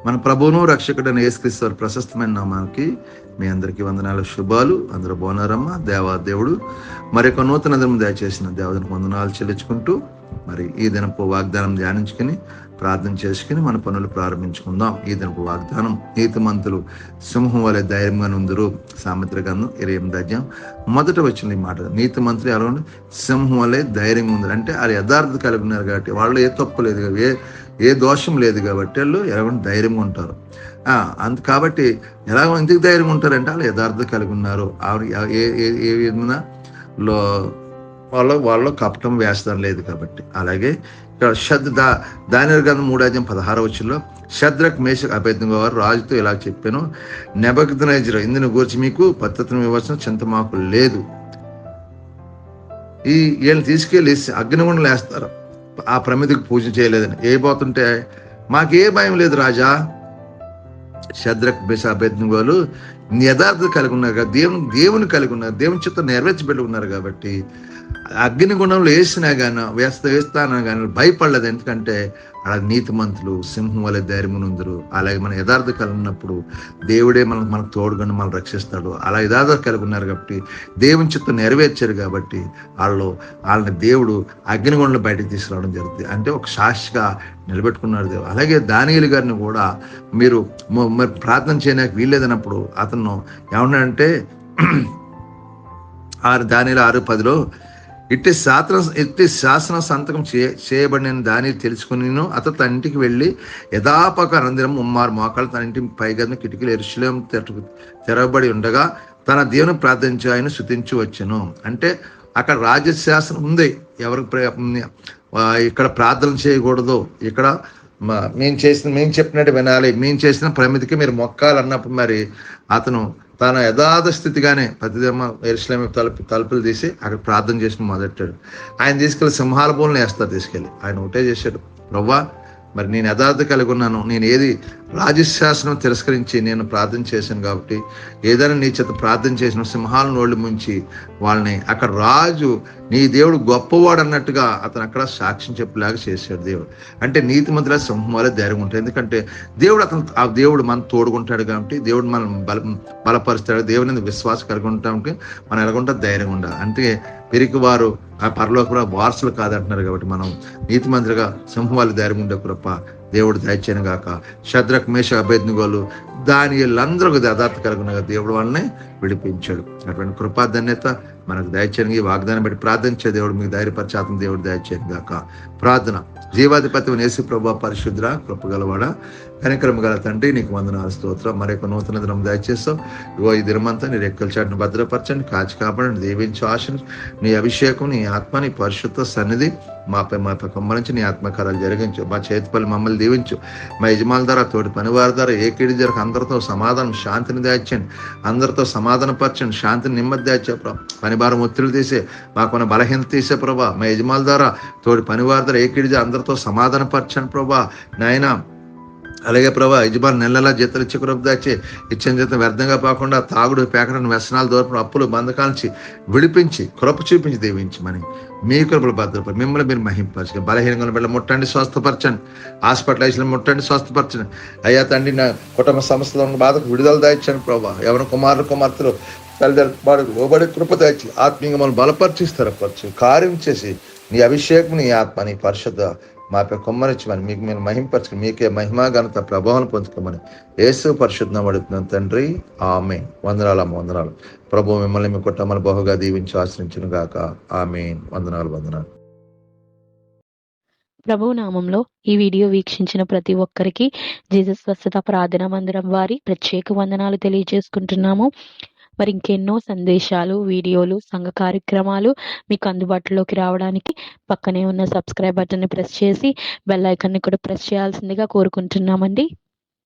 మన ప్రభువును రక్షకుడైన యేసుక్రీస్తు వారి ప్రశస్తమైన నామానికి మీ అందరికీ వందనాలు, శుభాలు. అందరూ బాగున్నారమ్మా? దేవాదేవుడు మరొక నూతన దినం దయచేసిన దేవునికి వందనాలు చెల్లించుకుంటూ మరి ఈ దినపు వాగ్దానం ధ్యానించుకుని ప్రార్థన చేసుకుని మన పనులు ప్రారంభించుకుందాం. ఈ దినపు వాగ్దానం, నీతిమంతులు సింహం వలె ధైర్యంగా నుందురు. సామెతల గ్రంథం 28వ అధ్యాయం మొదట వచ్చిన ఈ మాట. నీతిమంతులు ఎలా ఉండి సింహం వలె ధైర్యంగా ఉందరు అంటే వాళ్ళు యథార్థత కలిగి ఉన్నారు కాబట్టి, వాళ్ళు ఏ తప్పు లేదు, ఏ దోషం లేదు కాబట్టి వాళ్ళు ఎలా ధైర్యంగా ఉంటారు. కాబట్టి ఎలాగో ఎందుకు ధైర్యంగా ఉంటారంటే వాళ్ళు యథార్థత కలిగి ఉన్నారు. ఏ విధంగా వాళ్ళు కపటం వేస్తాం లేదు కాబట్టి. అలాగే ఇక్కడ దానియేలు గ్రంథం 3వ అధ్యాయం 16వ వచనంలో షద్రక్ మేషక్ అబేద్నెగో వారు రాజుతో ఇలా చెప్పాను, నెబుకద్నెజరు ఇందుని గురించి మీకు పద్ధతిని ఇవ్వాల్సిన చింత మాకు లేదు. వీళ్ళని తీసుకెళ్లి అగ్నిగుండం వేస్తారు, ఆ ప్రమిదికి పూజ చేయలేదని. ఏ పోతుంటే మాకే భయం లేదు రాజా. షద్రక్ మేషక్ అబేద్నెగోలు యథార్థత కలిగి ఉన్నారు కదా, దేవుని కలిగి ఉన్నారు, దేవుని చిత్తం నెరవేర్చిపెట్టుకున్నారు కాబట్టి అగ్నిగుండంలో వేస్తానా కానీ భయపడలేదు. ఎందుకంటే అలా నీతిమంతులు సింహం వలె ధైర్యం ఉందరు. అలాగే మన యథార్థ కలిగి ఉన్నప్పుడు దేవుడే మనకు తోడుగా మనం రక్షిస్తాడు. అలా యథార్థ కలిగి ఉన్నారు కాబట్టి దేవుని చిత్తం నెరవేర్చారు కాబట్టి వాళ్ళని దేవుడు అగ్నిగుండంలో బయటకు తీసుకురావడం జరుగుతుంది. అంటే ఒక సాక్షిగా నిలబెట్టుకున్నారు దేవుడు. అలాగే దానియేలు గారిని కూడా మీరు ప్రార్థన చేయడానికి వీల్లేదన్నప్పుడు అతను ఏమన్నాడంటే దానియేలు 6:10లో ఇట్టి శాసన సంతకం చేయబడిన దానియేలు తెలుసుకుని అతను తన ఇంటికి వెళ్ళి యథాపక అందరం ముమ్మారు మోకాళ్ళు తన ఇంటి పైగదిన కిటికీలు యెరూషలేము తెరవబడి ఉండగా తన దేవుని ప్రార్థించి ఆయన స్తుతించి వచ్చెను. అంటే అక్కడ రాజ్యశాసనం ఉంది, ఎవరికి ఇక్కడ ప్రార్థన చేయకూడదు, ఇక్కడ మేము చెప్పినట్టు వినాలి, మేము చేసిన ప్రమిదికి మీరు మొక్కాలన్నప్పుడు మరి అతను తన యథార్థ స్థితిగానే ప్రతిదేమ యెరూషలేము తలుపులు తీసి అక్కడ ప్రార్థన చేసిన మొదలెట్టాడు. ఆయన తీసుకెళ్ళి సింహాల బోన్లు వేస్తారు. తీసుకెళ్ళి ఆయన ఒకటే చేశాడు, ప్రవ్వా మరి నేను యథార్థత కలిగి ఉన్నాను, నేను ఏది రాజశాసనం తిరస్కరించి నేను ప్రార్థన చేశాను కాబట్టి ఏదైనా నీ చేత ప్రార్థన చేసిన సింహాల నోళ్ళు ముంచి వాళ్ళని అక్కడ రాజు నీ దేవుడు గొప్పవాడు అన్నట్టుగా అతను అక్కడ సాక్ష్యం చెప్పేలాగా చేశాడు దేవుడు. అంటే నీతిమంతుల సింహం వల్ల ధైర్యం ఉంటుంది. ఎందుకంటే దేవుడు మనం తోడుకుంటాడు కాబట్టి, దేవుడు మనం బలపరుస్తాడు. దేవుని విశ్వాసం కలిగి ఉంటామంటే మనం ఎలాగుంటా ధైర్యంగా ఉండాలి. అంటే పెరిగి వారు ఆ పరలోక వారసులు కాదంటున్నారు కాబట్టి మనం నీతిమంతులుగా సింహం వాళ్ళ ధైర్యం ఉండే కృప దేవుడు దయచేయను గాక. షద్రక్ మేషక్ అబేద్నెగోలు దానియేలందరూ యథార్థత కలిగిన దేవుడు వాళ్ళని విడిపించాడు. అటువంటి కృపా ధన్యత మనకు దయచేయను. వాగ్దానం పెట్టి ప్రార్థించే దేవుడు మీకు ధైర్యపరిచాతం దేవుడు దయచేయను గాక. ప్రార్థన. జీవాధిపతి యేసు ప్రభువా, పరిశుద్ధ కృపగలవాడ, కనికరము గల తండ్రి, నీకు వందనాలు, స్తోత్రం. మరొక నూతన దినం దయచేస్తావు. ఇగో ఈ దినమంతా నీ రెక్కల చాటును భద్రపరచండి, కాచి కాపాడండి, దీవించి ఆశను నీ అభిషేకం, నీ ఆత్మ, నీ పరిశుద్ధ సన్నిధి మాపై కొమ్మరించి నీ ఆత్మకారాలు జరిగించు. మా చేతిపల్లి మమ్మల్ని దీవించు. మా యజమానుల ద్వారా, తోటి పనివారి ద్వారా ఏకీడి జరగ అందరితో సమాధానం, శాంతిని దాచండి. అందరితో సమాధానపరచండి, శాంతిని నెమ్మది దాచే ప్రభా. పని భారం ఒత్తిడి తీసే, మాకున్న బలహీనత తీసే ప్రభా. మా యజమానుల ద్వారా, తోటి పనివారి ద్వారా ఏకీడి జరగ అందరితో సమాధానపరచండి ప్రభా. నాయన అలాగే ప్రభా, యజమాని నెలలా జీతాలు ఇచ్చే కృప దాచి ఇచ్చిన జీతం వ్యర్థంగా పోకుండా తాగుడు, పేకడను, వ్యసనాలు, దూరం, అప్పులు, బంధకాల్చి విడిపించి కృప చూపించి దీవించమని మీ కృపలు భద్రపడి మిమ్మల్ని మీరు మహింపరచండి. బలహీనంగా బిడ్డ ముట్టండి, స్వస్థపరచండి. హాస్పిటల్ వేసిన ముట్టండి, స్వస్థపరచండి. అయ్యా తండ్రి, నా కుటుంబ సమస్యలో ఉన్న బాధకు విడుదల దాయించండి ప్రభా. ఎవరి కుమార్తెలు తల్లిదండ్రులు ఓబడి కృప దాచి ఆత్మీయంగా మనం బలపరిచి స్థిరపరచు, కార్యం చేసి నీ అభిషేకం, నీ ఆత్మ, నీ పరిశుద్ధ మాపై కొమ్మనిచ్చమని మీకు మీరు మహింపరచుకుని మీకే మహిమా ఘనత ప్రభావం పొందుకోమని యేసు పరిశుద్ధం అడుగుతున్నాను తండ్రి, ఆమేన్. వందనాలు. ప్రభు మిమ్మల్ని మీ కుటుంబాలు బహుగా దీవించి ఆశ్రయించును గాక. ఆమేన్. వందనాలు. ప్రభు నామంలో ఈ వీడియో వీక్షించిన ప్రతి ఒక్కరికి జీసస్ స్వస్థత ప్రార్థనా మందిరం వారి ప్రత్యేక వందనాలు తెలియజేసుకుంటున్నాము. మరి ఇంకెన్నో సందేశాలు, వీడియోలు, సంఘ కార్యక్రమాలు మీకు అందుబాటులోకి రావడానికి పక్కనే ఉన్న సబ్స్క్రైబ్ బటన్ని ప్రెస్ చేసి బెల్ ఐకాన్ని కూడా ప్రెస్ చేయాల్సిందిగా కోరుకుంటున్నామండి.